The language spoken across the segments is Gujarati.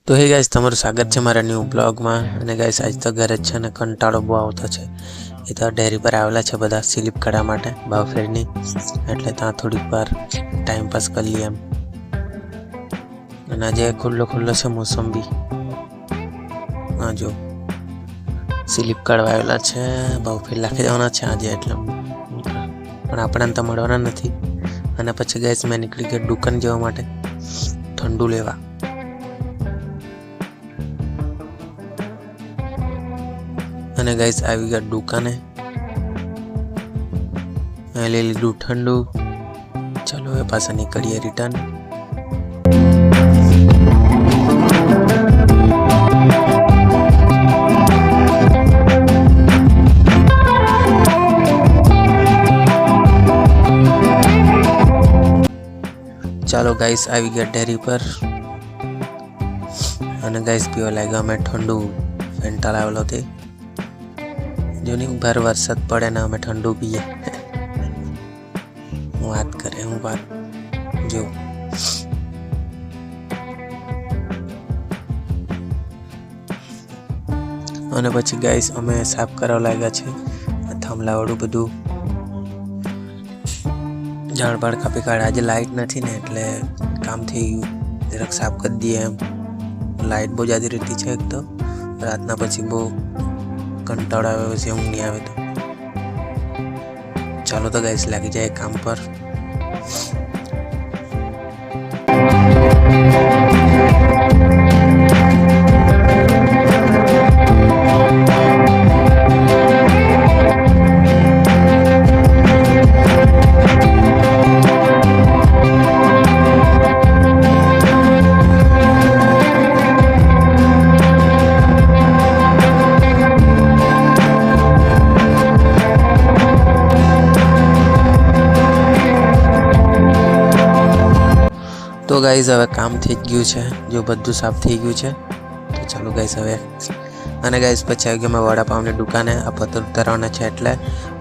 તો હે ગાઈસ, તમારું સ્વાગત છે મારા ન્યૂ બ્લોગમાં। અને ગાઈસ, આજ તો ઘરે જ છે ને કંટાળો બહુ આવતો છે। એ તો ડેરી પર આવેલા છે બધા સ્લીપ કાઢવા માટે બાવફેરની, એટલે ત્યાં થોડીક વાર ટાઈમ પાસ કરી લઈએ એમ। અને આજે ખુલ્લો છે મોસંબી, હા જો સ્લીપ કાઢવા આવેલા છે, બાવફેર લાખી દેવાના છે આજે, એટલે પણ આપણને તો મળવાના નથી। અને પછી ગાઈસ મેં નીકળી ગયો દુકાન જવા માટે ઠંડુ લેવા। અને ગાઈસ આવી ગયા દુકાને, લઈ લીધું ઠંડુ। ચાલો હવે પાછા નીકળીએ રિટર્ન। ચાલો ગાઈસ આવી ગયા ડેરી પર, અને ગાઈસ પીવા લાગ્યા અમે ઠંડુ। ફેન્ટા લાવેલો તે જોની ભાર વરસાદ પડે ને અમે ઠંડુ પીએ। વાત કરે હું વાત જો, અને પછી ગાઈસ અમે સાફ કરવા લાગ્યા છે થાંભલાવાળું બધું, ઝાડબાડ કાપી કાઢે। આજે લાઇટ નથી ને એટલે કામ થઈ ગયું, જરાક સાફ કરી દઈએ એમ। લાઇટ બહુ જતી રહેતી છે, એક તો રાતના પછી બહુ કંટાળો આવે, પછી ઊંઘ નહીં આવે। તો ચાલો તો ગાઈસ લાગી જાય કામ પર। તો ગાઈઝ હવે કામ થઈ ગયું છે, જો બધું સાફ થઈ ગયું છે। તો ચાલો ગાઈઝ હવે, અને ગાઈઝ પછી આવી ગયો મેં વડાપાવની દુકાને। આ પત્તર ઉતારવાના છે એટલે,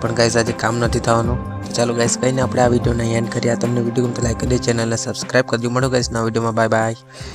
પણ ગાઈઝ આજે કામ નથી થવાનું। તો ચાલો ગાઈઝ કંઈ નહીં, આપણે આ વિડીયોને એન્ડ કરીએ। તમને વિડીયો ગમતો લાઈક કરી દે, ચેનલને સબસ્ક્રાઈબ કરજો। મળો ગાઈઝ નવા વિડીયોમાં, બાય બાય।